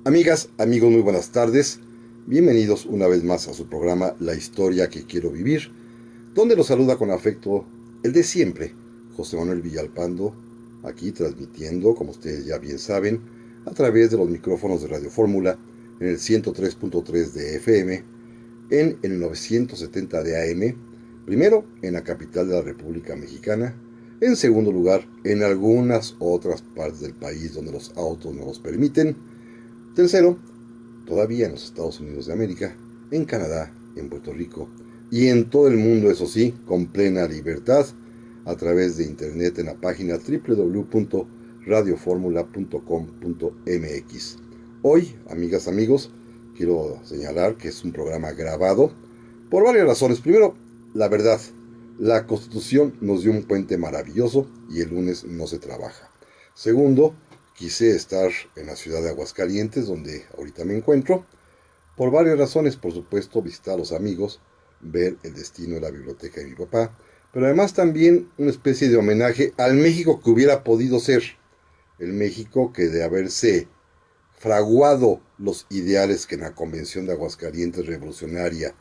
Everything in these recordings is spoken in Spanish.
Amigas, amigos, muy buenas tardes. Bienvenidos una vez más a su programa La historia que quiero vivir, donde los saluda con afecto el de siempre, José Manuel Villalpando, aquí transmitiendo, como ustedes ya bien saben, a través de los micrófonos de Radio Fórmula en el 103.3 de FM, en el 970 de AM, primero en la capital de la República Mexicana, en segundo lugar en algunas otras partes del país donde los autos no los permiten, tercero, todavía en los Estados Unidos de América, en Canadá, en Puerto Rico y en todo el mundo, eso sí, con plena libertad, a través de internet en la página www.radioformula.com.mx. Hoy, amigas, amigos, quiero señalar que es un programa grabado por varias razones. Primero, la verdad, la Constitución nos dio un puente maravilloso y el lunes no se trabaja. Segundo, quise estar en la ciudad de Aguascalientes, donde ahorita me encuentro, por varias razones. Por supuesto, visitar a los amigos, ver el destino de la biblioteca de mi papá, pero además también una especie de homenaje al México que hubiera podido ser, el México que de haberse fraguado los ideales que en la Convención de Aguascalientes revolucionaria,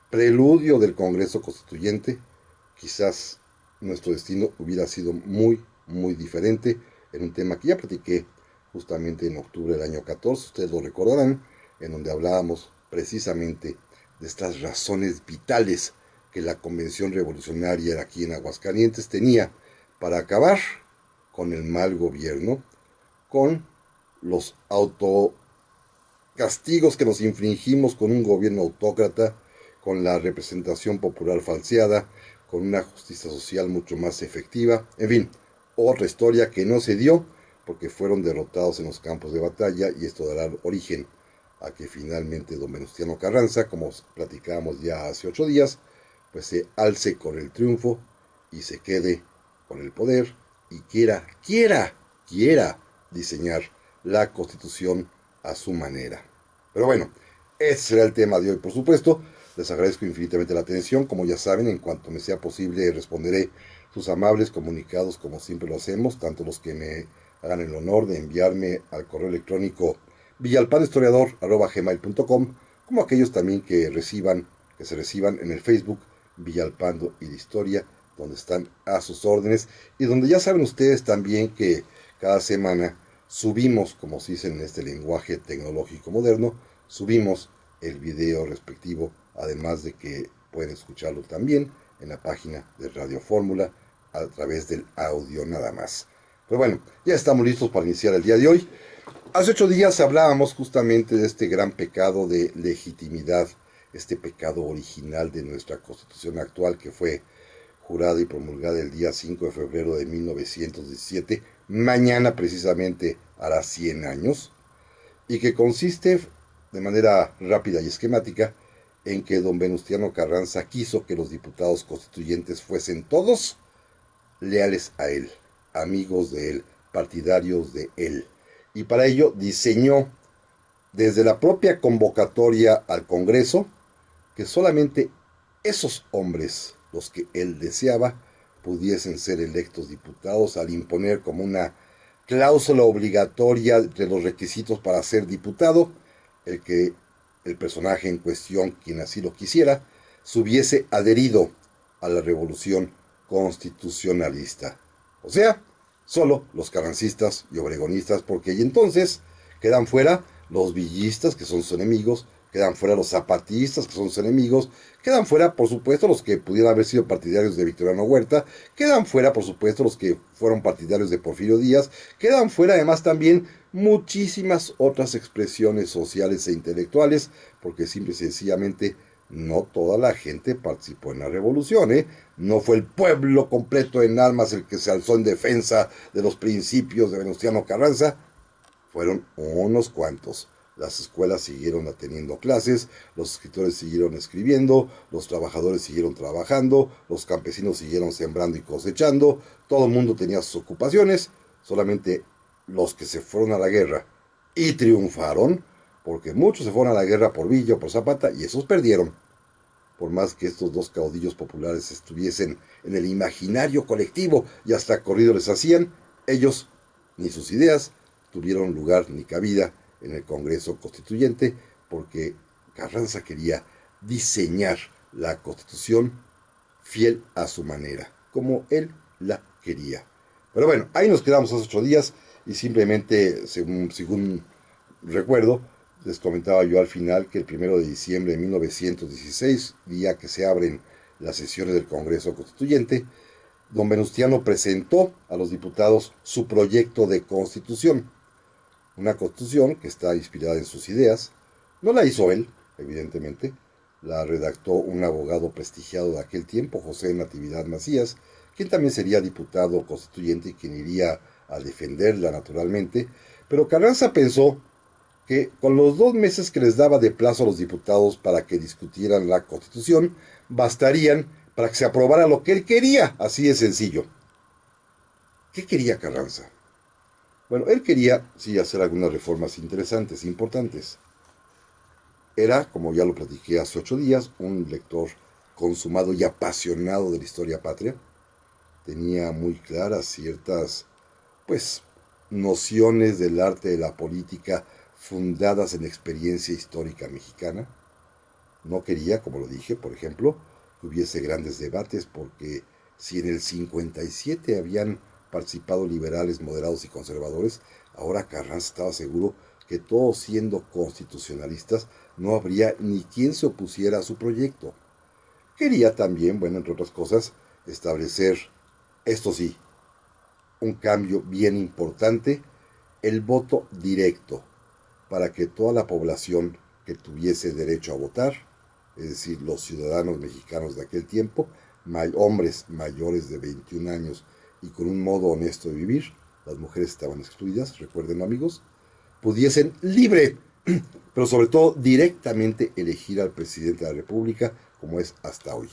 preludio del Congreso Constituyente, quizás nuestro destino hubiera sido muy, muy diferente en un tema que ya platiqué justamente en octubre del año 14, ustedes lo recordarán, en donde hablábamos precisamente de estas razones vitales que la Convención Revolucionaria aquí en Aguascalientes tenía para acabar con el mal gobierno, con los autocastigos que nos infringimos con un gobierno autócrata, con la representación popular falseada, con una justicia social mucho más efectiva, en fin, otra historia que no se dio porque fueron derrotados en los campos de batalla, y esto dará origen a que finalmente don Venustiano Carranza, como platicábamos ya hace 8 días, pues se alce con el triunfo y se quede con el poder y quiera diseñar la Constitución a su manera. Pero bueno, ese será el tema de hoy, por supuesto. Les agradezco infinitamente la atención. Como ya saben, en cuanto me sea posible, responderé sus amables comunicados, como siempre lo hacemos, tanto los que me hagan el honor de enviarme al correo electrónico villalpanhistoriador@gmail.com, como aquellos también que se reciban en el Facebook Villalpando y de Historia, donde están a sus órdenes, y donde ya saben ustedes también que cada semana subimos, como se dice en este lenguaje tecnológico moderno, subimos el video respectivo, además de que pueden escucharlo también en la página de Radio Fórmula a través del audio nada más. Pero bueno, ya estamos listos para iniciar el día de hoy. Hace 8 días hablábamos justamente de este gran pecado de legitimidad, este pecado original de nuestra Constitución actual, que fue jurada y promulgada el día 5 de febrero de 1917, mañana precisamente hará 100 años, y que consiste de manera rápida y esquemática en que don Venustiano Carranza quiso que los diputados constituyentes fuesen todos leales a él, amigos de él, partidarios de él, y para ello diseñó desde la propia convocatoria al Congreso que solamente esos hombres, los que él deseaba, pudiesen ser electos diputados, al imponer como una cláusula obligatoria entre los requisitos para ser diputado el que el personaje en cuestión, quien así lo quisiera, se hubiese adherido a la revolución constitucionalista. O sea, solo los carrancistas y obregonistas, porque y entonces quedan fuera los villistas, que son sus enemigos, quedan fuera los zapatistas, que son sus enemigos, quedan fuera, por supuesto, los que pudieran haber sido partidarios de Victoriano Huerta, quedan fuera, por supuesto, los que fueron partidarios de Porfirio Díaz, quedan fuera además también muchísimas otras expresiones sociales e intelectuales, porque simple y sencillamente no toda la gente participó en la revolución, ¿eh? No fue el pueblo completo en armas el que se alzó en defensa de los principios de Venustiano Carranza, fueron unos cuantos. Las escuelas siguieron teniendo clases, los escritores siguieron escribiendo, los trabajadores siguieron trabajando, los campesinos siguieron sembrando y cosechando, todo el mundo tenía sus ocupaciones, solamente los que se fueron a la guerra y triunfaron, porque muchos se fueron a la guerra por Villa o por Zapata y esos perdieron. Por más que estos dos caudillos populares estuviesen en el imaginario colectivo y hasta corrido les hacían, ellos ni sus ideas tuvieron lugar ni cabida en el Congreso Constituyente, porque Carranza quería diseñar la Constitución fiel a su manera, como él la quería. Pero bueno, ahí nos quedamos hace 8 días y simplemente, según recuerdo, les comentaba yo al final que el 1 de diciembre de 1916, día que se abren las sesiones del Congreso Constituyente, don Venustiano presentó a los diputados su proyecto de constitución. Una constitución que está inspirada en sus ideas. No la hizo él, evidentemente. La redactó un abogado prestigiado de aquel tiempo, José Natividad Macías, quien también sería diputado constituyente y quien iría a defenderla naturalmente. Pero Carranza pensó que con los 2 meses que les daba de plazo a los diputados para que discutieran la Constitución, bastarían para que se aprobara lo que él quería, así de sencillo. ¿Qué quería Carranza? Bueno, él quería, sí, hacer algunas reformas interesantes, importantes. Era, como ya lo platiqué hace 8 días, un lector consumado y apasionado de la historia patria. Tenía muy claras ciertas, pues, nociones del arte de la política fundadas en la experiencia histórica mexicana. No quería, como lo dije, por ejemplo, que hubiese grandes debates, porque si en el 57 habían participado liberales, moderados y conservadores, ahora Carranza estaba seguro que todos siendo constitucionalistas no habría ni quien se opusiera a su proyecto. Quería también, bueno, entre otras cosas, establecer, esto sí, un cambio bien importante, el voto directo, para que toda la población que tuviese derecho a votar, es decir, los ciudadanos mexicanos de aquel tiempo, hombres mayores de 21 años y con un modo honesto de vivir, las mujeres estaban excluidas, recuerden amigos, pudiesen libre, pero sobre todo directamente elegir al presidente de la República como es hasta hoy.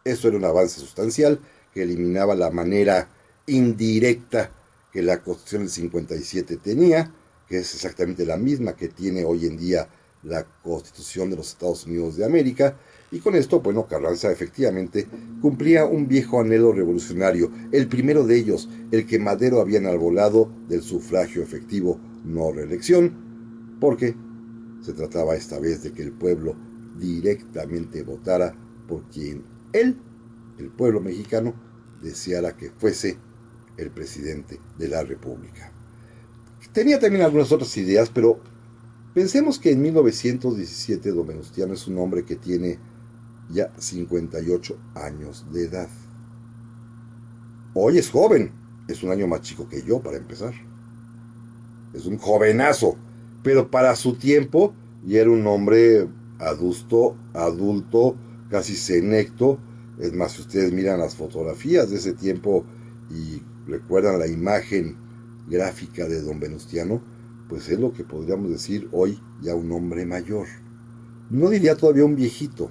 Eso era un avance sustancial que eliminaba la manera indirecta que la Constitución del 57 tenía, que es exactamente la misma que tiene hoy en día la Constitución de los Estados Unidos de América, y con esto, bueno, Carranza efectivamente cumplía un viejo anhelo revolucionario, el primero de ellos, el que Madero había enarbolado del sufragio efectivo, no reelección, porque se trataba esta vez de que el pueblo directamente votara por quien él, el pueblo mexicano, deseara que fuese el presidente de la República. Tenía también algunas otras ideas, pero pensemos que en 1917 don Venustiano es un hombre que tiene ya 58 años de edad. Hoy es joven, es un año más chico que yo para empezar. Es un jovenazo, pero para su tiempo ya era un hombre adulto, casi senecto. Es más, si ustedes miran las fotografías de ese tiempo y recuerdan la imagen gráfica de don Venustiano, pues es lo que podríamos decir hoy ya un hombre mayor. No diría todavía un viejito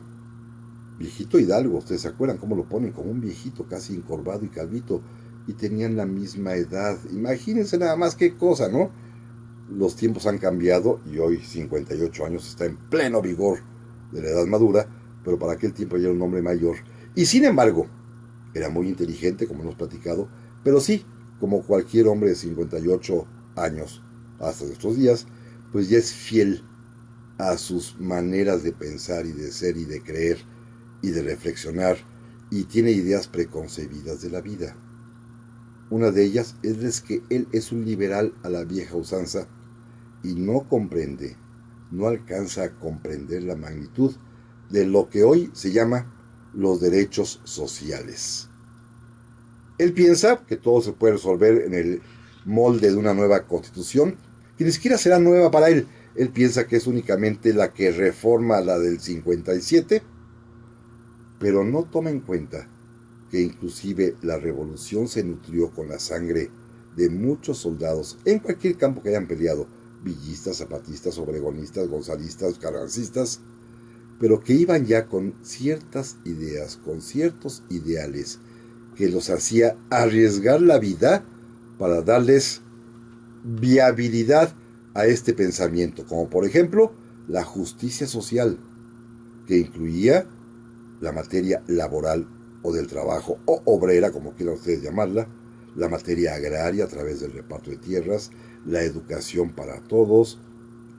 hidalgo, ustedes se acuerdan cómo lo ponen, como un viejito casi encorvado y calvito, y tenían la misma edad. Imagínense nada más qué cosa, ¿no? Los tiempos han cambiado y hoy 58 años está en pleno vigor de la edad madura, pero para aquel tiempo ya era un hombre mayor. Y sin embargo, era muy inteligente, como hemos platicado, pero sí, como cualquier hombre de 58 años hasta nuestros días, pues ya es fiel a sus maneras de pensar y de ser y de creer y de reflexionar, y tiene ideas preconcebidas de la vida. Una de ellas es que él es un liberal a la vieja usanza y no alcanza a comprender la magnitud de lo que hoy se llama los derechos sociales. Él piensa que todo se puede resolver en el molde de una nueva constitución, que ni siquiera será nueva para él. Él piensa que es únicamente la que reforma la del 57, pero no toma en cuenta que inclusive la revolución se nutrió con la sangre de muchos soldados en cualquier campo que hayan peleado, villistas, zapatistas, obregonistas, gonzalistas, carrancistas, pero que iban ya con ciertas ideas, con ciertos ideales, que los hacía arriesgar la vida para darles viabilidad a este pensamiento, como por ejemplo la justicia social, que incluía la materia laboral o del trabajo o obrera, como quieran ustedes llamarla, la materia agraria a través del reparto de tierras, la educación para todos,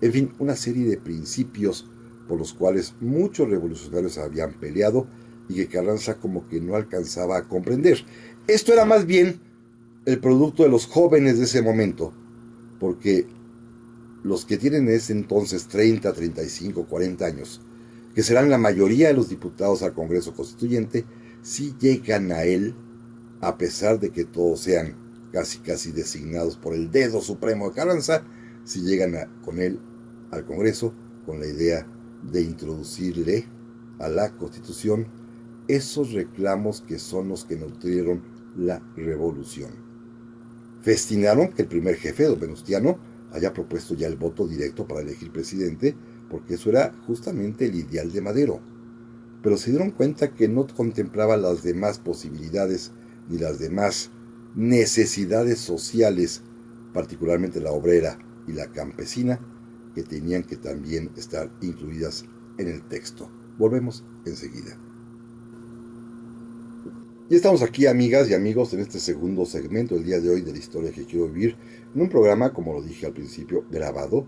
en fin, una serie de principios por los cuales muchos revolucionarios habían peleado y que Carranza como que no alcanzaba a comprender. Esto era más bien el producto de los jóvenes de ese momento, porque los que tienen en ese entonces 30, 35, 40 años, que serán la mayoría de los diputados al Congreso Constituyente, sí llegan a él, a pesar de que todos sean casi designados por el dedo supremo de Carranza, sí llegan con él al Congreso con la idea de introducirle a la Constitución esos reclamos que son los que nutrieron la revolución. Festinaron que el primer jefe, don Venustiano, haya propuesto ya el voto directo para elegir presidente, porque eso era justamente el ideal de Madero. Pero se dieron cuenta que no contemplaba las demás posibilidades ni las demás necesidades sociales, particularmente la obrera y la campesina, que tenían que también estar incluidas en el texto. Volvemos enseguida. Y estamos aquí, amigas y amigos, en este segundo segmento del día de hoy de la historia que quiero vivir, en un programa, como lo dije al principio, grabado,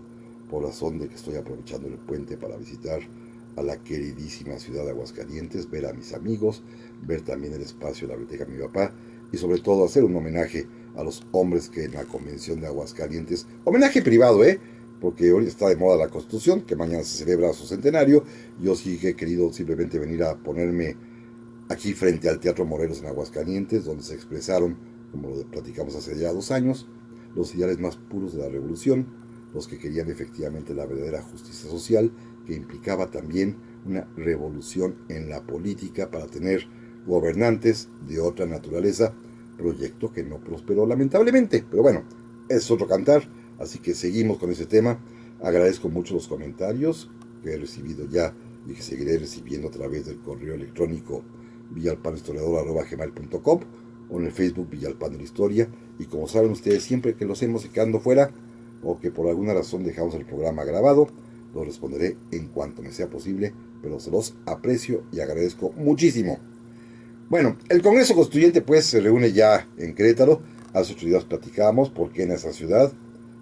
por razón de que estoy aprovechando el puente para visitar a la queridísima ciudad de Aguascalientes, ver a mis amigos, ver también el espacio de la biblioteca de mi papá, y sobre todo hacer un homenaje a los hombres que en la convención de Aguascalientes, homenaje privado, porque hoy está de moda la Constitución, que mañana se celebra su centenario. Yo sí he querido simplemente venir a ponerme aquí frente al Teatro Morelos en Aguascalientes, donde se expresaron, como lo platicamos hace ya 2 años, los ideales más puros de la revolución, los que querían efectivamente la verdadera justicia social, que implicaba también una revolución en la política para tener gobernantes de otra naturaleza, proyecto que no prosperó lamentablemente, pero bueno, es otro cantar, así que seguimos con ese tema. Agradezco mucho los comentarios que he recibido ya y que seguiré recibiendo a través del correo electrónico villalpanhistoriador@gmail.com o en el Facebook Villalpan de la Historia. Y como saben ustedes, siempre que los hemos quedando fuera o que por alguna razón dejamos el programa grabado, lo responderé en cuanto me sea posible, pero se los aprecio y agradezco muchísimo. Bueno, el Congreso Constituyente pues se reúne ya en Querétaro. Hace 8 días platicábamos por qué en esa ciudad,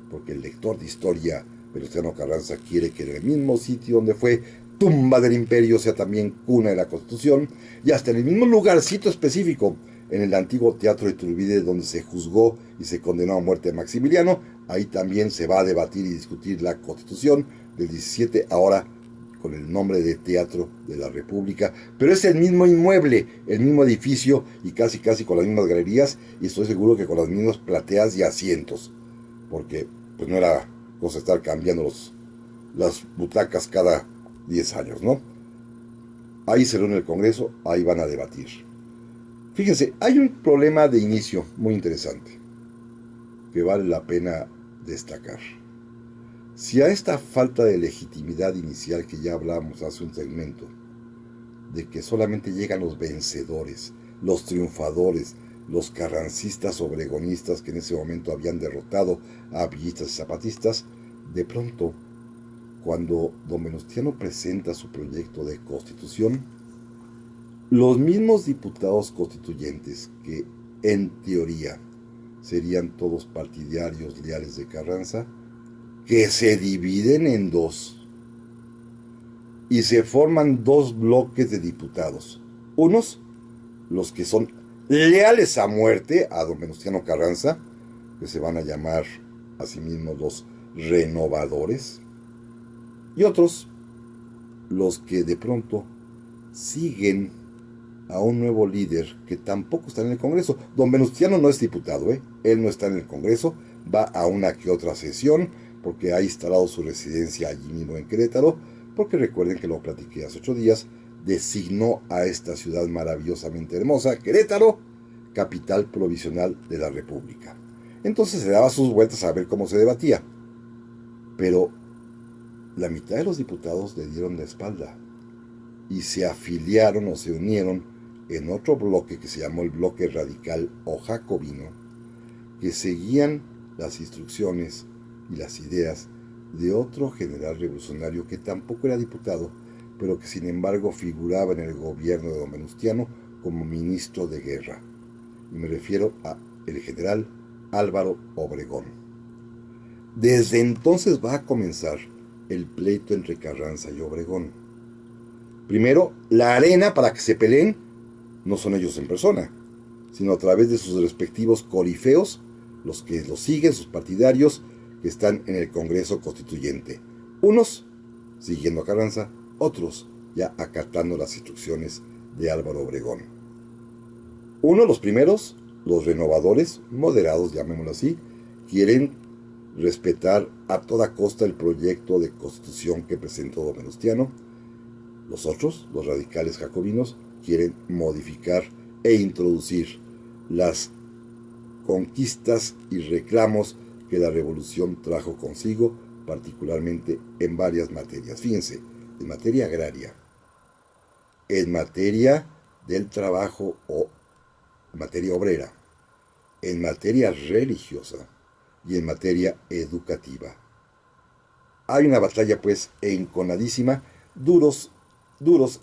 porque el lector de historia Venustiano Carranza quiere que en el mismo sitio donde fue tumba del imperio sea también cuna de la Constitución, y hasta en el mismo lugarcito específico, en el antiguo Teatro de Iturbide, donde se juzgó y se condenó a muerte a Maximiliano, ahí también se va a debatir y discutir la Constitución del 17, ahora con el nombre de Teatro de la República, pero es el mismo inmueble, el mismo edificio y casi con las mismas galerías, y estoy seguro que con las mismas plateas y asientos, porque pues no era cosa estar cambiando las butacas cada 10 años, ¿no? Ahí se reúne el Congreso, ahí van a debatir. Fíjense, hay un problema de inicio muy interesante que vale la pena destacar. Si a esta falta de legitimidad inicial que ya hablamos hace un segmento, de que solamente llegan los vencedores, los triunfadores, los carrancistas obregonistas que en ese momento habían derrotado a villistas y zapatistas, de pronto, cuando don Venustiano presenta su proyecto de constitución, los mismos diputados constituyentes, que en teoría serían todos partidarios leales de Carranza, que se dividen en dos y se forman 2 bloques de diputados. Unos, los que son leales a muerte a don Venustiano Carranza, que se van a llamar a sí mismos los renovadores, y otros, los que de pronto siguen a un nuevo líder que tampoco está en el Congreso. Don Venustiano no es diputado, él no está en el Congreso, va a una que otra sesión, porque ha instalado su residencia allí mismo en Querétaro, porque recuerden que lo platiqué hace 8 días, designó a esta ciudad maravillosamente hermosa, Querétaro, capital provisional de la República. Entonces se daba sus vueltas a ver cómo se debatía. Pero la mitad de los diputados le dieron la espalda y se afiliaron o se unieron en otro bloque que se llamó el bloque radical o jacobino, que seguían las instrucciones y las ideas de otro general revolucionario que tampoco era diputado, pero que sin embargo figuraba en el gobierno de don Venustiano como ministro de guerra. Y me refiero a el general Álvaro Obregón. Desde entonces va a comenzar el pleito entre Carranza y Obregón. Primero, la arena para que se peleen no son ellos en persona, sino a través de sus respectivos corifeos, los que los siguen, sus partidarios, que están en el Congreso Constituyente. Unos siguiendo a Carranza, otros ya acatando las instrucciones de Álvaro Obregón. Uno, los primeros, los renovadores, moderados, llamémoslo así, quieren respetar a toda costa el proyecto de constitución que presentó Don Venustiano. Los otros, los radicales jacobinos, quieren modificar e introducir las conquistas y reclamos que la revolución trajo consigo, particularmente en varias materias. Fíjense, en materia agraria, en materia del trabajo o materia obrera, en materia religiosa y en materia educativa. Hay una batalla pues enconadísima, duros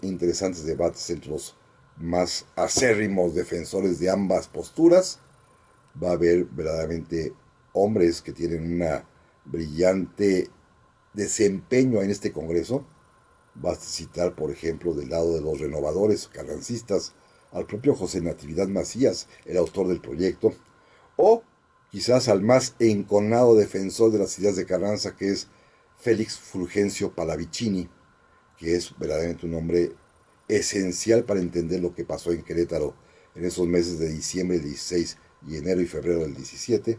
e interesantes debates entre los más acérrimos defensores de ambas posturas. Va a haber verdaderamente hombres que tienen una brillante desempeño en este Congreso. Basta citar, por ejemplo, del lado de los renovadores carrancistas, al propio José Natividad Macías, el autor del proyecto, o quizás al más enconado defensor de las ideas de Carranza, que es Félix Fulgencio Pallavicini, que es verdaderamente un hombre esencial para entender lo que pasó en Querétaro en esos meses de diciembre del 16 y enero y febrero del 17,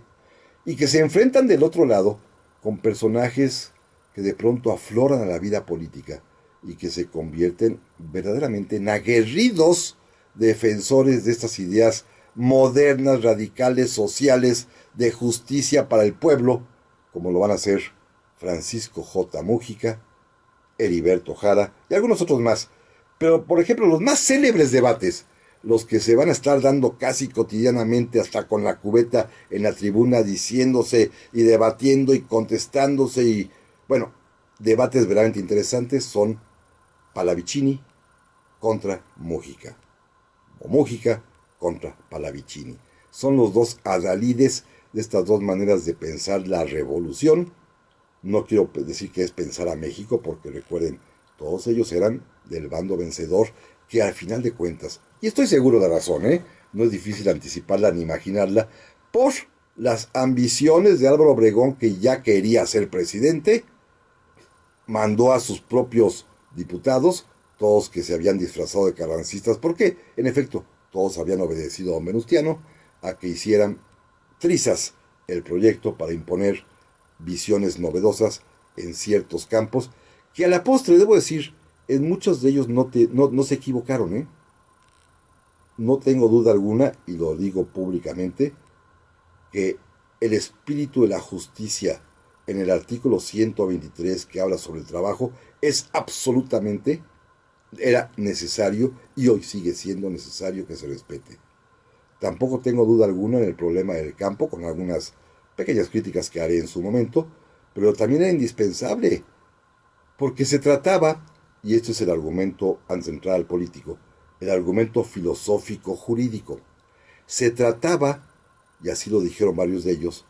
y que se enfrentan del otro lado con personajes que de pronto afloran a la vida política y que se convierten verdaderamente en aguerridos defensores de estas ideas modernas, radicales, sociales, de justicia para el pueblo, como lo van a hacer Francisco J. Mújica, Heriberto Jara y algunos otros más. Pero, por ejemplo, los más célebres debates, los que se van a estar dando casi cotidianamente, hasta con la cubeta en la tribuna, diciéndose y debatiendo y contestándose, y bueno, debates verdaderamente interesantes, son Pallavicini contra Mújica, o Mújica contra Pallavicini. Son los dos adalides de estas dos maneras de pensar la revolución. No quiero decir que es pensar a México, porque recuerden, todos ellos eran del bando vencedor, que al final de cuentas, y estoy seguro de la razón, no es difícil anticiparla ni imaginarla, por las ambiciones de Álvaro Obregón, que ya quería ser presidente, mandó a sus propios diputados, todos que se habían disfrazado de carrancistas, porque en efecto todos habían obedecido a don Venustiano, a que hicieran trizas el proyecto para imponer visiones novedosas en ciertos campos, que a la postre, debo decir, en muchos de ellos no se equivocaron. No tengo duda alguna, y lo digo públicamente, que el espíritu de la justicia en el artículo 123 que habla sobre el trabajo es absolutamente, era necesario y hoy sigue siendo necesario que se respete. Tampoco tengo duda alguna en el problema del campo, con algunas pequeñas críticas que haré en su momento, pero también era indispensable, porque se trataba, y este es el argumento antes de entrar al político, el argumento filosófico jurídico, se trataba, y así lo dijeron varios de ellos,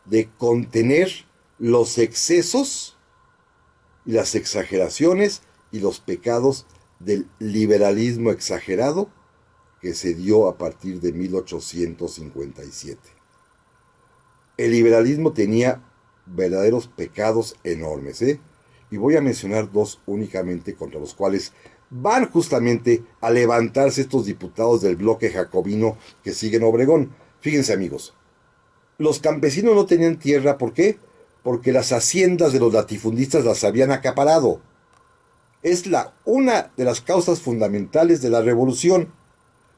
de contener los excesos y las exageraciones y los pecados del liberalismo exagerado que se dio a partir de 1857. El liberalismo tenía verdaderos pecados enormes, y voy a mencionar dos únicamente, contra los cuales van justamente a levantarse estos diputados del bloque jacobino que siguen Obregón. Fíjense, amigos, los campesinos no tenían tierra, ¿por qué? Porque las haciendas de los latifundistas las habían acaparado. Es una de las causas fundamentales de la revolución.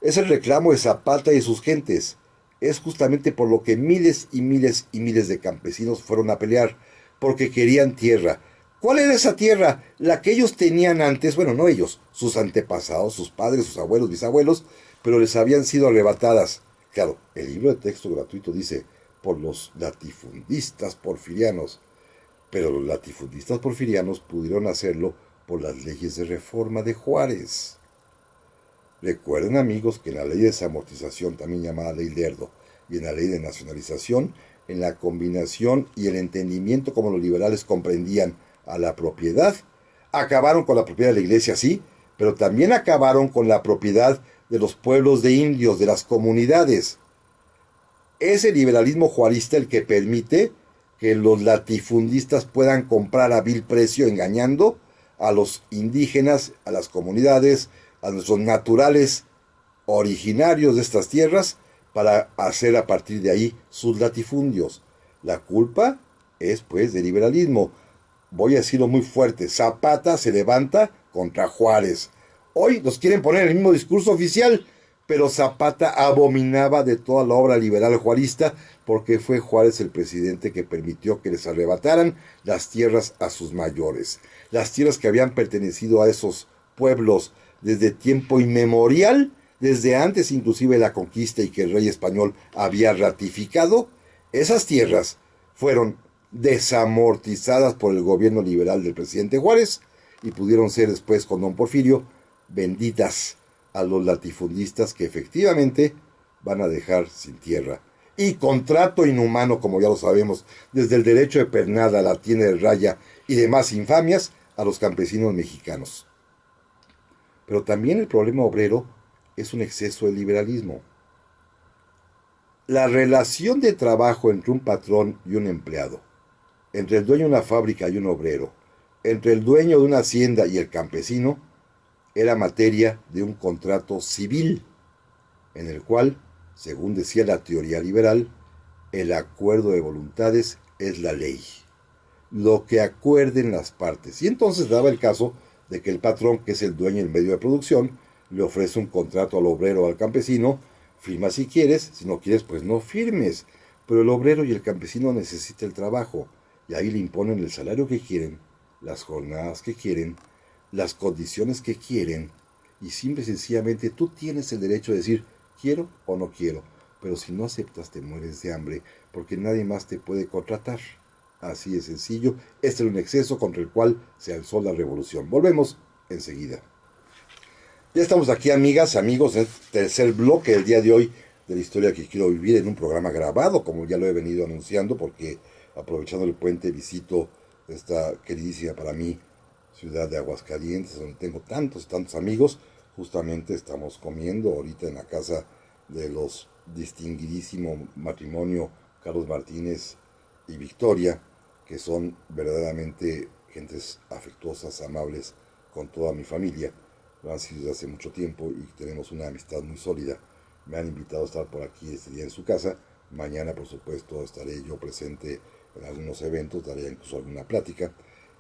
Es el reclamo de Zapata y sus gentes. Es justamente por lo que miles y miles y miles de campesinos fueron a pelear, porque querían tierra. ¿Cuál era esa tierra? La que ellos tenían antes, bueno, no ellos, sus antepasados, sus padres, sus abuelos, bisabuelos, pero les habían sido arrebatadas. Claro, el libro de texto gratuito dice, por los latifundistas porfirianos, pero los latifundistas porfirianos pudieron hacerlo por las leyes de reforma de Juárez. Recuerden, amigos, que en la ley de desamortización, también llamada ley Lerdo, y en la ley de nacionalización, en la combinación y el entendimiento como los liberales comprendían a la propiedad. Acabaron con la propiedad de la iglesia, sí, pero también acabaron con la propiedad de los pueblos de indios, de las comunidades. Es el liberalismo juarista el que permite que los latifundistas puedan comprar a vil precio, engañando a los indígenas, a las comunidades, a nuestros naturales originarios de estas tierras, para hacer a partir de ahí sus latifundios. La culpa es pues del liberalismo. Voy a decirlo muy fuerte: Zapata se levanta contra Juárez. Hoy nos quieren poner el mismo discurso oficial, pero Zapata abominaba de toda la obra liberal juarista, porque fue Juárez el presidente que permitió que les arrebataran las tierras a sus mayores. Las tierras que habían pertenecido a esos pueblos desde tiempo inmemorial, desde antes inclusive de la conquista, y que el rey español había ratificado. Esas tierras fueron desamortizadas por el gobierno liberal del presidente Juárez y pudieron ser después, con don Porfirio, vendidas a los latifundistas, que efectivamente van a dejar sin tierra. Y con trato inhumano, como ya lo sabemos, desde el derecho de pernada, la tienda de raya y demás infamias, a los campesinos mexicanos. Pero también el problema obrero es un exceso de liberalismo. La relación de trabajo entre un patrón y un empleado, entre el dueño de una fábrica y un obrero, entre el dueño de una hacienda y el campesino, era materia de un contrato civil, en el cual, según decía la teoría liberal, el acuerdo de voluntades es la ley, lo que acuerden las partes. Y entonces daba el caso de que el patrón, que es el dueño del medio de producción, le ofrece un contrato al obrero o al campesino: firma si quieres, si no quieres pues no firmes. Pero el obrero y el campesino necesitan el trabajo, y ahí le imponen el salario que quieren, las jornadas que quieren, las condiciones que quieren, y simple y sencillamente tú tienes el derecho de decir quiero o no quiero, pero si no aceptas te mueres de hambre, porque nadie más te puede contratar. Así de sencillo. Este era un exceso contra el cual se alzó la revolución. Volvemos enseguida. Ya estamos aquí, amigas, amigos, en el tercer bloque del día de hoy de la historia que quiero vivir, en un programa grabado, como ya lo he venido anunciando, porque aprovechando el puente visito esta queridísima para mí ciudad de Aguascalientes, donde tengo tantos amigos. Justamente estamos comiendo ahorita en la casa de los distinguidísimo matrimonio Carlos Martínez y Victoria, que son verdaderamente gentes afectuosas, amables con toda mi familia. Lo han sido desde hace mucho tiempo y tenemos una amistad muy sólida. Me han invitado a estar por aquí este día en su casa. Mañana, por supuesto, estaré yo presente en algunos eventos, daré incluso alguna plática.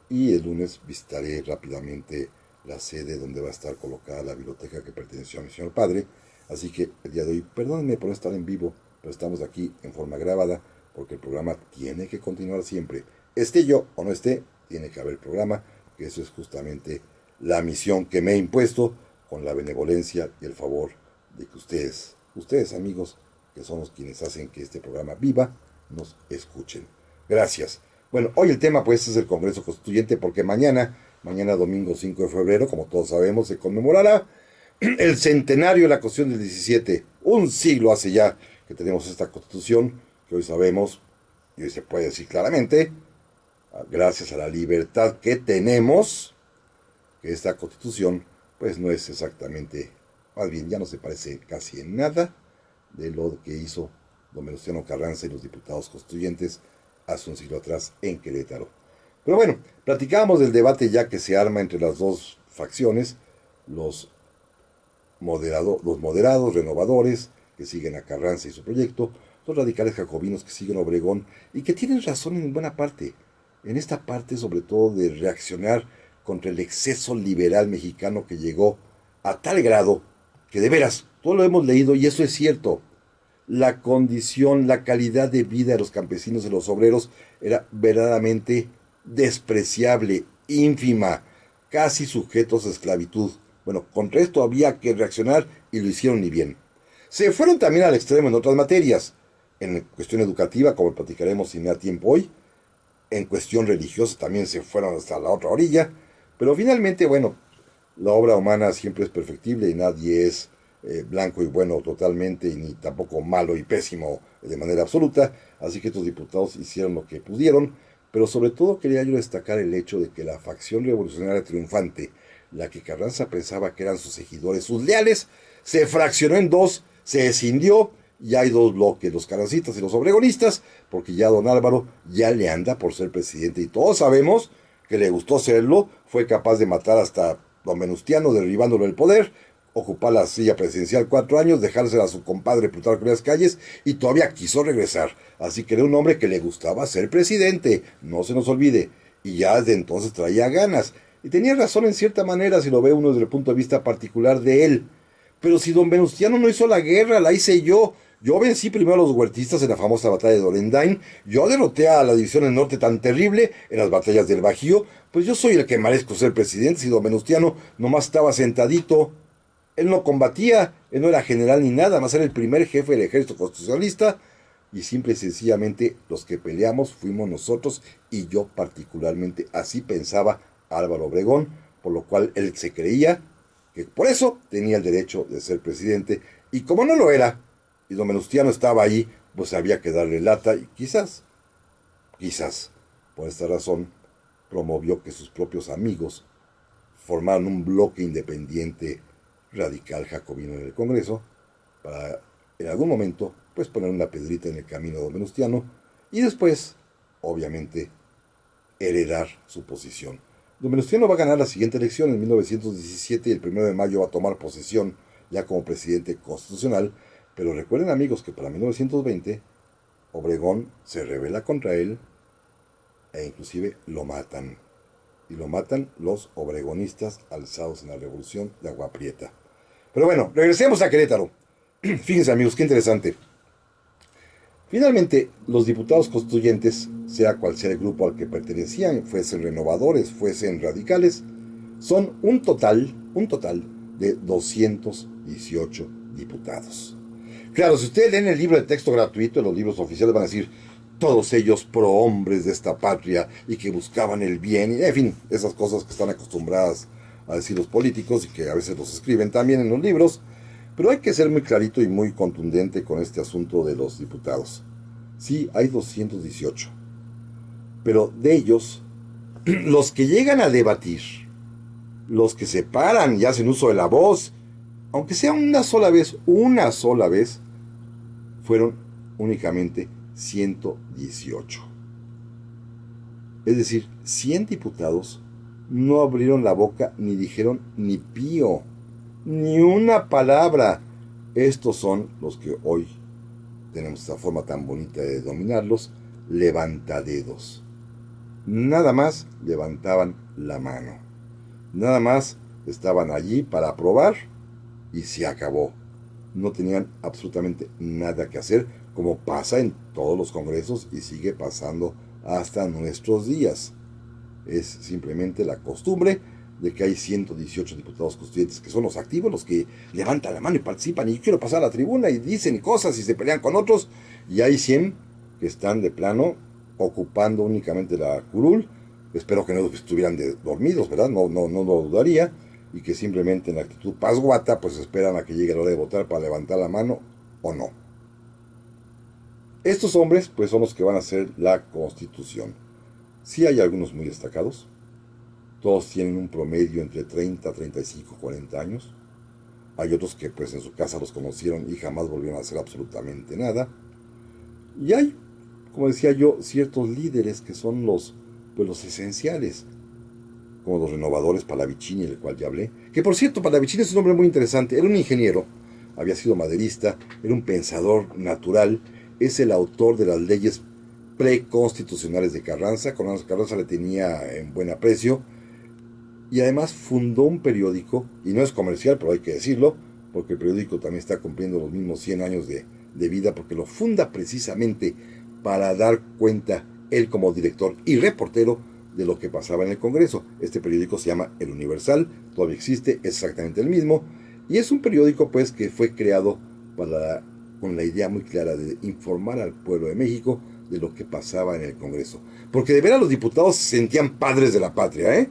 Y el lunes visitaré rápidamente la sede donde va a estar colocada la biblioteca que perteneció a mi señor padre. Así que el día de hoy, perdónenme por no estar en vivo, pero estamos aquí en forma grabada, porque el programa tiene que continuar siempre. Esté yo o no esté, tiene que haber programa, que eso es justamente la misión que me he impuesto, con la benevolencia y el favor de que ustedes amigos, que son los quienes hacen que este programa viva, nos escuchen. Gracias. Bueno, hoy el tema pues es el Congreso Constituyente, porque mañana domingo 5 de febrero, como todos sabemos, se conmemorará el centenario de la Constitución del 17. Un siglo hace ya que tenemos esta Constitución, que hoy sabemos, y hoy se puede decir claramente, gracias a la libertad que tenemos, que esta Constitución pues no es exactamente, más bien ya no se parece casi en nada de lo que hizo don Venustiano Carranza y los diputados constituyentes hace un siglo atrás en Querétaro. Pero bueno, platicábamos del debate ya que se arma entre las dos facciones, los moderados, renovadores, que siguen a Carranza y su proyecto, los radicales jacobinos que siguen a Obregón, y que tienen razón en buena parte, en esta parte sobre todo de reaccionar contra el exceso liberal mexicano, que llegó a tal grado que, de veras, todo lo hemos leído y eso es cierto, la condición, la calidad de vida de los campesinos y de los obreros era verdaderamente despreciable, ínfima, casi sujetos a esclavitud. Bueno, contra esto había que reaccionar y lo hicieron y bien. Se fueron también al extremo en otras materias, en cuestión educativa, como platicaremos si me da tiempo hoy, en cuestión religiosa también se fueron hasta la otra orilla, pero finalmente, bueno, la obra humana siempre es perfectible y nadie es blanco y bueno totalmente, y ni tampoco malo y pésimo de manera absoluta. Así que estos diputados hicieron lo que pudieron pero sobre todo quería yo destacar el hecho de que la facción revolucionaria triunfante, la que Carranza pensaba que eran sus seguidores, sus leales, se fraccionó en dos, se escindió, y hay dos bloques, los carrancistas y los obregonistas, porque ya don Álvaro ya le anda por ser presidente, y todos sabemos que le gustó serlo, fue capaz de matar hasta don Venustiano, derribándolo del poder, ocupar la silla presidencial 4 años, dejársela a su compadre Plutarco en las calles, y todavía quiso regresar. Así que era un hombre que le gustaba ser presidente, no se nos olvide, y ya desde entonces traía ganas. Y tenía razón en cierta manera si lo ve uno desde el punto de vista particular de él. Pero si don Venustiano no hizo la guerra, la hice yo. Yo vencí primero a los huertistas en la famosa batalla de Dorendain. Yo derroté a la división del norte tan terrible en las batallas del Bajío. Pues yo soy el que merezco ser presidente si don Venustiano nomás estaba sentadito. Él no combatía, él no era general ni nada, más era el primer jefe del ejército constitucionalista. Y simple y sencillamente los que peleamos fuimos nosotros y yo particularmente. Así pensaba Álvaro Obregón, por lo cual él se creía que por eso tenía el derecho de ser presidente, y como no lo era, y don Venustiano estaba ahí, pues había que darle lata, y quizás, por esta razón, promovió que sus propios amigos formaran un bloque independiente radical jacobino en el Congreso, para en algún momento, pues poner una pedrita en el camino de don Venustiano, y después, obviamente, heredar su posición. Don Venustiano va a ganar la siguiente elección en 1917 y el 1 de mayo va a tomar posesión ya como presidente constitucional, pero recuerden amigos que para 1920 Obregón se rebela contra él e inclusive lo matan. Y lo matan los obregonistas alzados en la revolución de Agua Prieta. Pero bueno, regresemos a Querétaro. Fíjense amigos, qué interesante. Finalmente, los diputados constituyentes, sea cual sea el grupo al que pertenecían, fuesen renovadores, fuesen radicales, son un total de 218 diputados. Claro, si ustedes leen el libro de texto gratuito, los libros oficiales van a decir, todos ellos prohombres de esta patria y que buscaban el bien, y en fin, esas cosas que están acostumbradas a decir los políticos y que a veces los escriben también en los libros. Pero hay que ser muy clarito y muy contundente con este asunto de los diputados. Sí, hay 218. Pero de ellos, los que llegan a debatir, los que se paran y hacen uso de la voz, aunque sea una sola vez, fueron únicamente 118. Es decir, 100 diputados no abrieron la boca ni dijeron ni pío, ni una palabra. Estos son los que hoy tenemos esta forma tan bonita de denominarlos, levantadedos. Nada más levantaban la mano. Nada más estaban allí para aprobar y se acabó. No tenían absolutamente nada que hacer, como pasa en todos los congresos y sigue pasando hasta nuestros días. Es simplemente la costumbre de que hay 118 diputados constituyentes que son los activos, los que levantan la mano y participan, y yo quiero pasar a la tribuna, y dicen cosas y se pelean con otros, y hay 100 que están de plano ocupando únicamente la curul. Espero que no estuvieran dormidos, ¿verdad? No lo dudaría, y que simplemente en la actitud pasguata pues esperan a que llegue la hora de votar para levantar la mano o no. Estos hombres pues son los que van a hacer la Constitución. Sí hay algunos muy destacados. Todos tienen un promedio entre 30, 35, 40 años. Hay otros que pues en su casa los conocieron y jamás volvieron a hacer absolutamente nada. Y hay, como decía yo, ciertos líderes que son los esenciales, como los renovadores Pallavicini, del cual ya hablé. Que por cierto, Pallavicini es un hombre muy interesante. Era un ingeniero, había sido maderista, era un pensador natural, es el autor de las leyes preconstitucionales de Carranza. Carranza le tenía en buen aprecio. Y además fundó un periódico, y no es comercial, pero hay que decirlo, porque el periódico también está cumpliendo los mismos 100 años de vida, porque lo funda precisamente para dar cuenta, él como director y reportero, de lo que pasaba en el Congreso. Este periódico se llama El Universal, todavía existe, es exactamente el mismo, y es un periódico pues que fue creado con la idea muy clara de informar al pueblo de México de lo que pasaba en el Congreso. Porque de veras los diputados se sentían padres de la patria, ¿eh?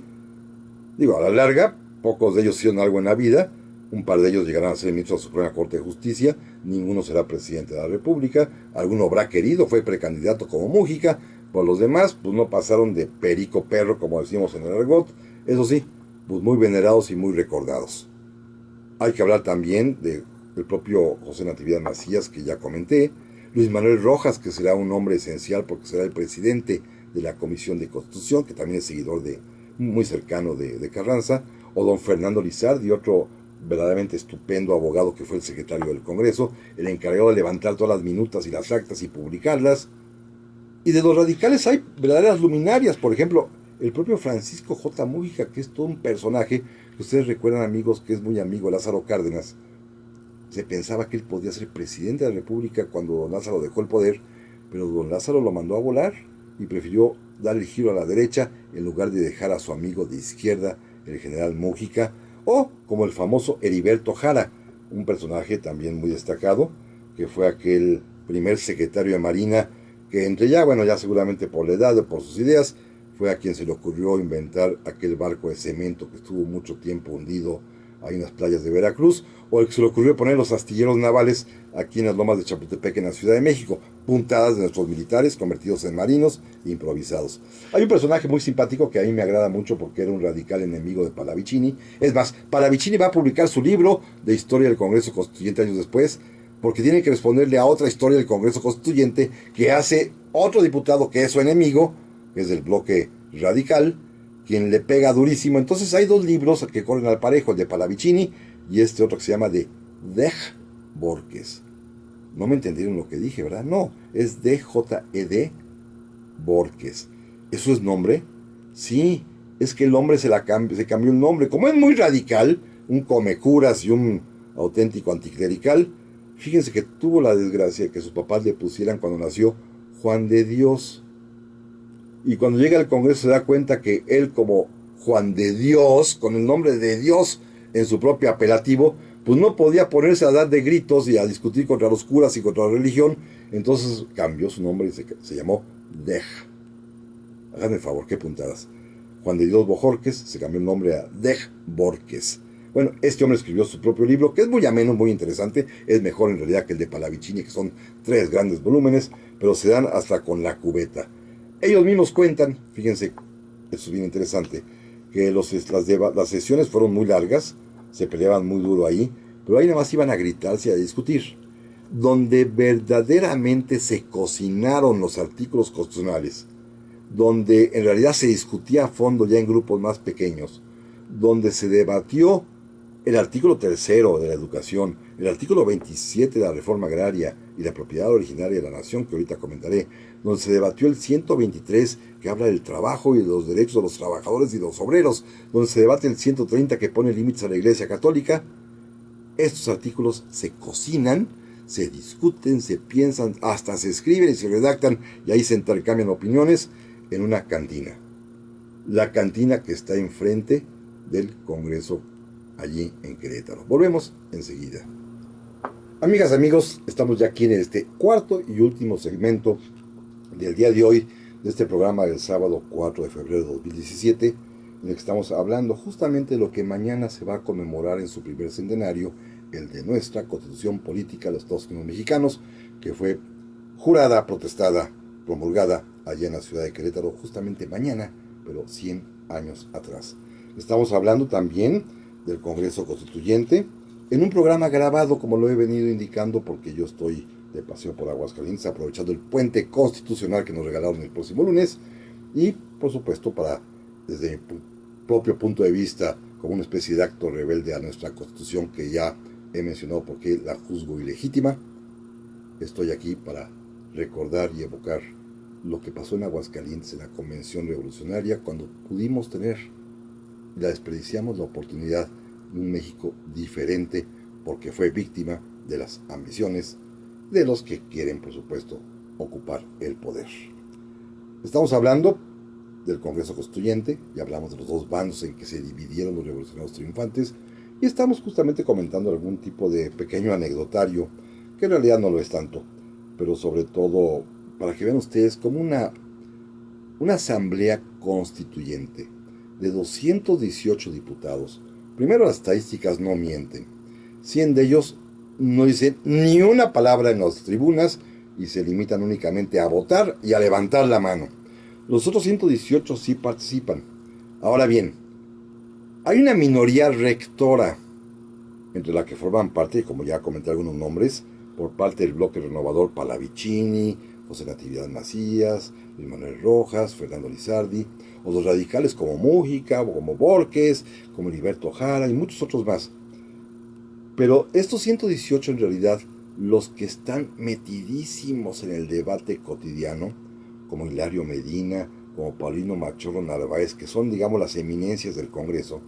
Digo, a la larga, pocos de ellos hicieron algo en la vida, un par de ellos llegarán a ser ministros de la Suprema Corte de Justicia, ninguno será presidente de la República, alguno habrá querido, fue precandidato como Mújica, Por los demás, pues no pasaron de perico perro, como decimos en el argot. Eso sí, pues muy venerados y muy recordados. Hay que hablar también del propio José Natividad Macías, que ya comenté. Luis Manuel Rojas, que será un hombre esencial porque será el presidente de la Comisión de Constitución, que también es seguidor muy cercano de Carranza. O don Fernando Lizardi, otro verdaderamente estupendo abogado que fue el secretario del Congreso, el encargado de levantar todas las minutas y las actas y publicarlas. Y de los radicales hay verdaderas luminarias, por ejemplo, el propio Francisco J. Mújica, que es todo un personaje, que ustedes recuerdan, amigos, que es muy amigo de Lázaro Cárdenas. Se pensaba que él podía ser presidente de la República cuando don Lázaro dejó el poder, pero don Lázaro lo mandó a volar y prefirió dar el giro a la derecha en lugar de dejar a su amigo de izquierda, el general Mújica, o como el famoso Heriberto Jara, un personaje también muy destacado, que fue aquel primer secretario de Marina, que entre ya seguramente por la edad o por sus ideas, fue a quien se le ocurrió inventar aquel barco de cemento que estuvo mucho tiempo hundido ahí en las playas de Veracruz, o el que se le ocurrió poner los astilleros navales aquí en las lomas de Chapultepec, en la Ciudad de México, puntadas de nuestros militares convertidos en marinos improvisados. Hay un personaje muy simpático que a mí me agrada mucho porque era un radical enemigo de Pallavicini. Es más, Pallavicini va a publicar su libro de historia del Congreso Constituyente años después, porque tiene que responderle a otra historia del Congreso Constituyente que hace otro diputado que es su enemigo, que es del bloque radical, quien le pega durísimo. Entonces hay dos libros que corren al parejo, el de Pallavicini y este otro que se llama de Dej Borges. No me entendieron lo que dije, ¿verdad? No, es D-J-E-D Borges. ¿Eso es nombre? Sí, es que el hombre se cambió el nombre. Como es muy radical, un comecuras y un auténtico anticlerical, fíjense que tuvo la desgracia de que sus papás le pusieran cuando nació Juan de Dios. Y cuando llega al Congreso se da cuenta que él, como Juan de Dios, con el nombre de Dios en su propio apelativo, pues no podía ponerse a dar de gritos y a discutir contra los curas y contra la religión. Entonces cambió su nombre y se llamó Dej. Háganme el favor, qué puntadas. Juan de Dios Bojorquez se cambió el nombre a Dej Borges. Bueno, este hombre escribió su propio libro, que es muy ameno, muy interesante. Es mejor en realidad que el de Pallavicini, que son 3 grandes volúmenes, pero se dan hasta con la cubeta. Ellos mismos cuentan, fíjense, eso es bien interesante, que las sesiones fueron muy largas, se peleaban muy duro ahí, pero ahí nada más iban a gritarse y a discutir. Donde verdaderamente se cocinaron los artículos constitucionales, donde en realidad se discutía a fondo ya en grupos más pequeños, donde se debatió el artículo 3 de la educación, el artículo 27 de la reforma agraria y la propiedad originaria de la nación, que ahorita comentaré, donde se debatió el 123, que habla del trabajo y de los derechos de los trabajadores y de los obreros, donde se debate el 130, que pone límites a la Iglesia Católica. Estos artículos se cocinan, se discuten, se piensan, hasta se escriben y se redactan, y ahí se intercambian opiniones en una cantina. La cantina que está enfrente del Congreso allí en Querétaro. Volvemos enseguida. Amigas, amigos, estamos ya aquí en este cuarto y último segmento del día de hoy, de este programa del sábado 4 de febrero de 2017, en el que estamos hablando justamente de lo que mañana se va a conmemorar en su primer centenario, el de nuestra Constitución Política de los Estados Unidos Mexicanos, que fue jurada, protestada, promulgada allá en la ciudad de Querétaro, justamente mañana, pero 100 años atrás. Estamos hablando también del Congreso Constituyente, en un programa grabado, como lo he venido indicando, porque yo estoy de paseo por Aguascalientes, aprovechando el puente constitucional que nos regalaron el próximo lunes, y por supuesto desde mi propio punto de vista, como una especie de acto rebelde a nuestra Constitución, que ya he mencionado porque la juzgo ilegítima, estoy aquí para recordar y evocar lo que pasó en Aguascalientes en la Convención Revolucionaria, cuando pudimos tener y la desperdiciamos la oportunidad de un México diferente, porque fue víctima de las ambiciones de los que quieren, por supuesto, ocupar el poder. Estamos hablando del Congreso Constituyente, ya hablamos de los dos bandos en que se dividieron los revolucionarios triunfantes, y estamos justamente comentando algún tipo de pequeño anecdotario, que en realidad no lo es tanto, pero sobre todo para que vean ustedes como una asamblea constituyente de 218 diputados. Primero, las estadísticas no mienten. 100 de ellos no dicen ni una palabra en las tribunas y se limitan únicamente a votar y a levantar la mano. Los otros 118 sí participan. Ahora bien, hay una minoría rectora, entre la que forman parte, como ya comenté algunos nombres, por parte del bloque renovador Pallavicini, José Natividad Macías, Luis Manuel Rojas, Fernando Lizardi, o los radicales como Mújica, como Borges, como Heriberto Jara y muchos otros más. Pero estos 118 en realidad, los que están metidísimos en el debate cotidiano, como Hilario Medina, como Paulino Machorro Narváez, que son, digamos, las eminencias del Congreso,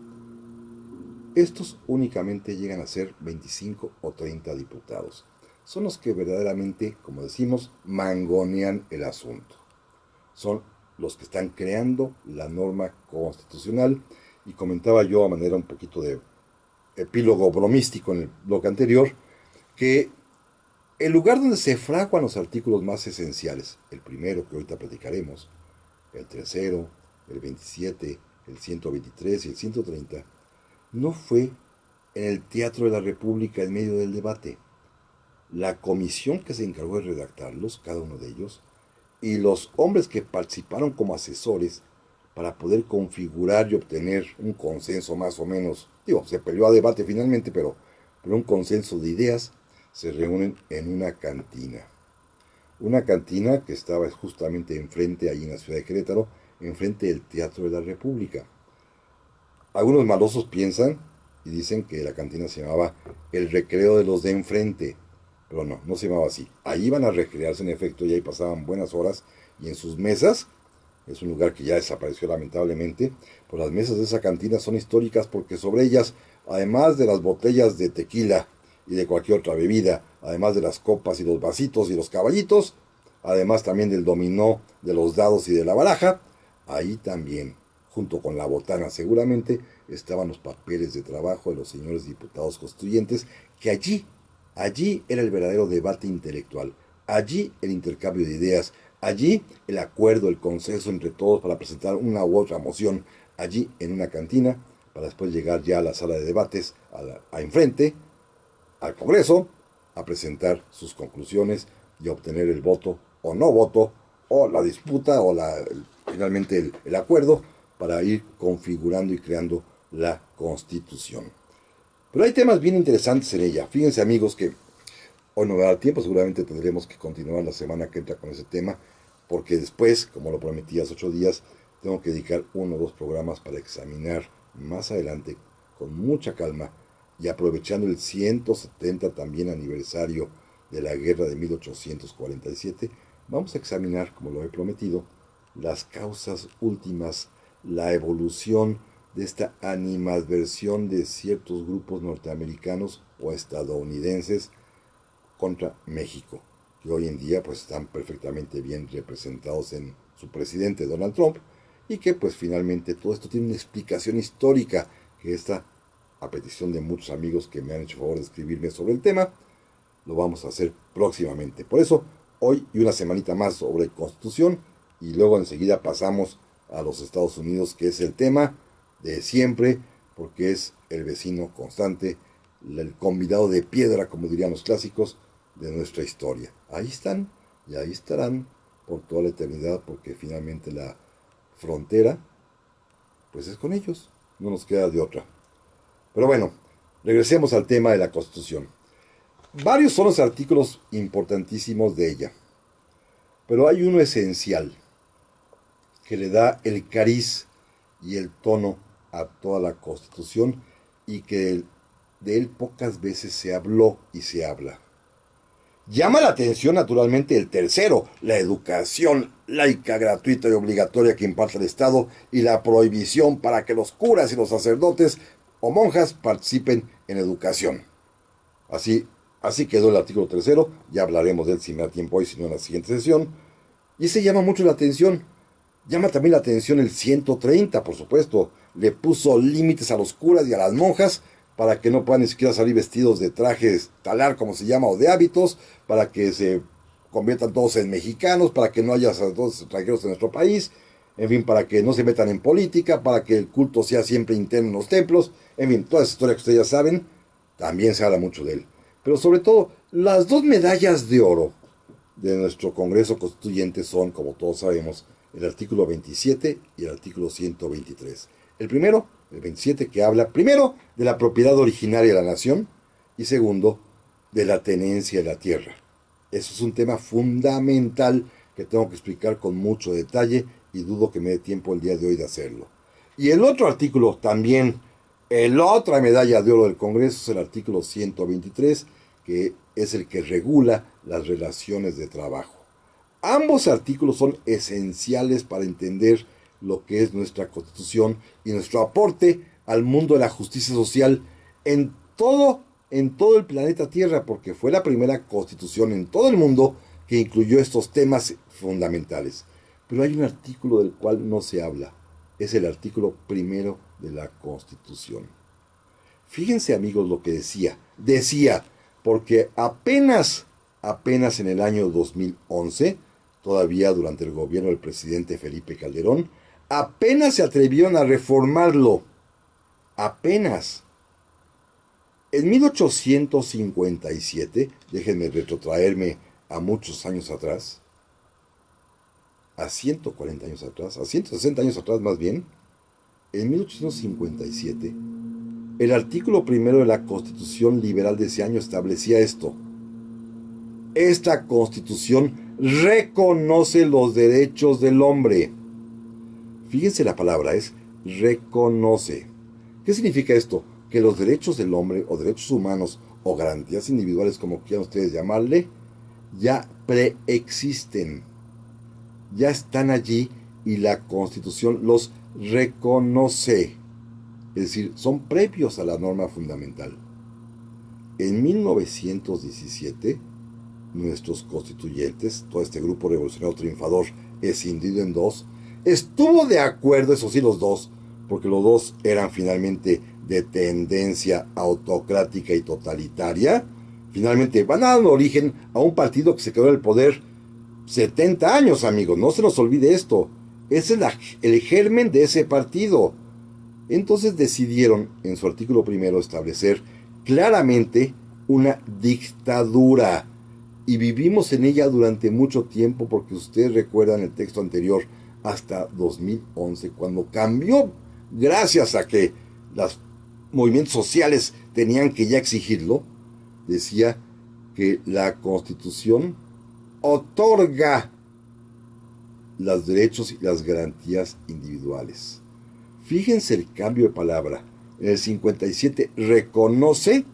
estos únicamente llegan a ser 25 o 30 diputados. Son los que verdaderamente, como decimos, mangonean el asunto. Son los que están creando la norma constitucional. Y comentaba yo a manera un poquito de epílogo bromístico en el bloque anterior, que el lugar donde se fraguan los artículos más esenciales, el primero que ahorita platicaremos, el tercero, el 27, el 123 y el 130, no fue en el Teatro de la República en medio del debate. La comisión que se encargó de redactarlos, cada uno de ellos, y los hombres que participaron como asesores para poder configurar y obtener un consenso más o menos, se peleó a debate finalmente, pero un consenso de ideas, se reúnen en una cantina. Una cantina que estaba justamente enfrente, ahí en la ciudad de Querétaro, enfrente del Teatro de la República. Algunos malosos piensan y dicen que la cantina se llamaba el recreo de los de enfrente, pero no se llamaba así. Ahí iban a recrearse en efecto y ahí pasaban buenas horas y en sus mesas, es un lugar que ya desapareció lamentablemente, pues las mesas de esa cantina son históricas porque sobre ellas, además de las botellas de tequila y de cualquier otra bebida, además de las copas y los vasitos y los caballitos, además también del dominó, de los dados y de la baraja, ahí también, junto con la botana seguramente, estaban los papeles de trabajo de los señores diputados constituyentes, que allí era el verdadero debate intelectual, allí el intercambio de ideas, allí el acuerdo, el consenso entre todos para presentar una u otra moción, allí en una cantina, para después llegar ya a la sala de debates, a enfrente, al Congreso, a presentar sus conclusiones y obtener el voto o no voto, o la disputa, o finalmente el acuerdo, para ir configurando y creando la Constitución. Pero hay temas bien interesantes en ella. Fíjense, amigos, que hoy no me da tiempo, seguramente tendremos que continuar la semana que entra con ese tema, porque después, como lo prometí hace 8 días, tengo que dedicar 1 o 2 programas para examinar más adelante, con mucha calma, y aprovechando el 170 también aniversario de la guerra de 1847, vamos a examinar, como lo he prometido, las causas últimas, la evolución de esta animadversión de ciertos grupos norteamericanos o estadounidenses contra México, que hoy en día pues están perfectamente bien representados en su presidente Donald Trump, y que pues finalmente todo esto tiene una explicación histórica, que está a petición de muchos amigos que me han hecho favor de escribirme sobre el tema, lo vamos a hacer próximamente. Por eso, hoy y una semanita más sobre Constitución, y luego enseguida pasamos a los Estados Unidos, que es el tema de siempre, porque es el vecino constante, el convidado de piedra, como dirían los clásicos, de nuestra historia. Ahí están y ahí estarán por toda la eternidad, porque finalmente la frontera, pues es con ellos, no nos queda de otra. Pero bueno, regresemos al tema de la Constitución. Varios son los artículos importantísimos de ella, pero hay uno esencial que le da el cariz y el tono a toda la Constitución, y que de él pocas veces se habló y se habla. Llama la atención naturalmente el tercero, la educación laica, gratuita y obligatoria que imparte el Estado, y la prohibición para que los curas y los sacerdotes o monjas participen en educación. Así quedó el artículo tercero, ya hablaremos de él si me da tiempo hoy, si no en la siguiente sesión, y ese llama mucho la atención. Llama también la atención el 130, por supuesto, le puso límites a los curas y a las monjas, para que no puedan ni siquiera salir vestidos de trajes talar, como se llama, o de hábitos, para que se conviertan todos en mexicanos, para que no haya sacerdotes extranjeros en nuestro país, en fin, para que no se metan en política, para que el culto sea siempre interno en los templos, en fin, toda esa historia que ustedes ya saben, también se habla mucho de él. Pero sobre todo, las 2 medallas de oro de nuestro Congreso Constituyente son, como todos sabemos, el artículo 27 y el artículo 123. El primero, el 27, que habla primero de la propiedad originaria de la nación y segundo, de la tenencia de la tierra. Eso es un tema fundamental que tengo que explicar con mucho detalle y dudo que me dé tiempo el día de hoy de hacerlo. Y el otro artículo también, la otra medalla de oro del Congreso es el artículo 123, que es el que regula las relaciones de trabajo. Ambos artículos son esenciales para entender lo que es nuestra Constitución y nuestro aporte al mundo de la justicia social en todo el planeta Tierra, porque fue la primera Constitución en todo el mundo que incluyó estos temas fundamentales. Pero hay un artículo del cual no se habla. Es el artículo primero de la Constitución. Fíjense, amigos, lo que decía. Decía, porque apenas en el año 2011, todavía durante el gobierno del presidente Felipe Calderón, apenas se atrevieron a reformarlo. Apenas. En 1857, déjenme retrotraerme a muchos años atrás, a 140 años atrás, a 160 años atrás más bien, en 1857, el artículo primero de la Constitución Liberal de ese año establecía esto. Esta Constitución reconoce los derechos del hombre. Fíjense, la palabra es reconoce. ¿Qué significa esto? Que los derechos del hombre, o derechos humanos, o garantías individuales, como quieran ustedes llamarle, ya preexisten. Ya están allí y la Constitución los reconoce. Es decir, son previos a la norma fundamental. En 1917, nuestros constituyentes, todo este grupo revolucionario triunfador, escindido en dos, estuvo de acuerdo, eso sí, los dos, porque los dos eran finalmente de tendencia autocrática y totalitaria, finalmente van a dar origen a un partido que se quedó en el poder 70 años, amigos, no se nos olvide esto. Ese es el germen de ese partido. Entonces decidieron, en su artículo primero, establecer claramente una dictadura. Y vivimos en ella durante mucho tiempo, porque ustedes recuerdan el texto anterior, hasta 2011, cuando cambió, gracias a que los movimientos sociales tenían que ya exigirlo, decía que la Constitución otorga los derechos y las garantías individuales. Fíjense el cambio de palabra. En el 57 reconoce,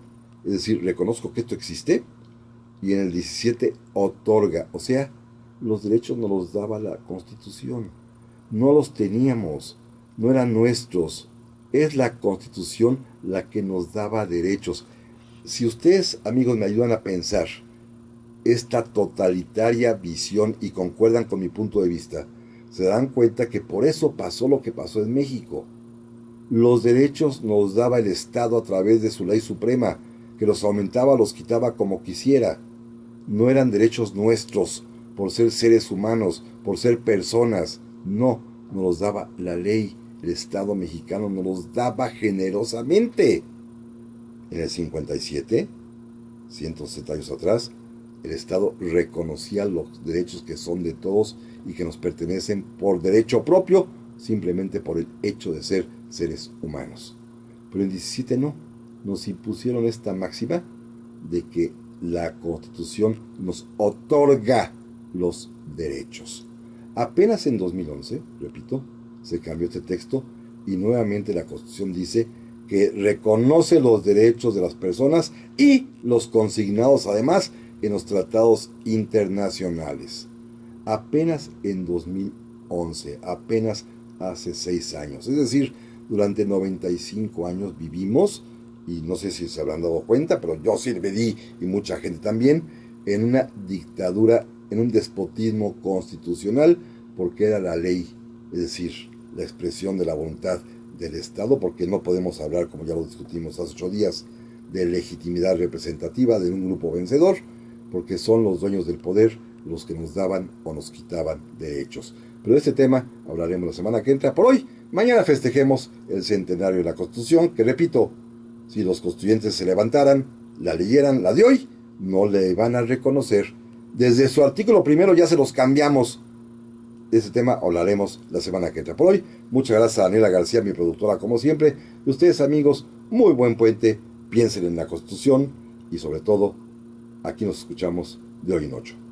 es decir, reconozco que esto existe, y en el 17 otorga, o sea, los derechos nos los daba la Constitución, no los teníamos, no eran nuestros, es la Constitución la que nos daba derechos. Si ustedes, amigos, me ayudan a pensar esta totalitaria visión y concuerdan con mi punto de vista, se dan cuenta que por eso pasó lo que pasó en México. Los derechos nos daba el Estado a través de su ley suprema, que los aumentaba, los quitaba como quisiera. No eran derechos nuestros por ser seres humanos, por ser personas. No, nos los daba la ley. El Estado mexicano nos los daba generosamente. En el 57, 160 años atrás, el Estado reconocía los derechos que son de todos y que nos pertenecen por derecho propio, simplemente por el hecho de ser seres humanos. Pero en 17 no, nos impusieron esta máxima de que la Constitución nos otorga los derechos. Apenas en 2011, repito, se cambió este texto y nuevamente la Constitución dice que reconoce los derechos de las personas y los consignados además en los tratados internacionales. Apenas en 2011, apenas hace 6 años, es decir, durante 95 años vivimos, y no sé si se habrán dado cuenta, pero yo sí me di, y mucha gente también, en una dictadura, en un despotismo constitucional, porque era la ley, es decir, la expresión de la voluntad del Estado, porque no podemos hablar, como ya lo discutimos hace 8 días, de legitimidad representativa de un grupo vencedor, porque son los dueños del poder los que nos daban o nos quitaban derechos. Pero de este tema hablaremos la semana que entra. Por hoy, mañana festejemos el centenario de la Constitución, que repito, si los constituyentes se levantaran, la leyeran, la de hoy, no le van a reconocer. Desde su artículo primero ya se los cambiamos. De ese tema hablaremos la semana que entra. Por hoy, muchas gracias a Daniela García, mi productora, como siempre. Y ustedes, amigos, muy buen puente. Piensen en la Constitución y, sobre todo, aquí nos escuchamos de hoy en ocho.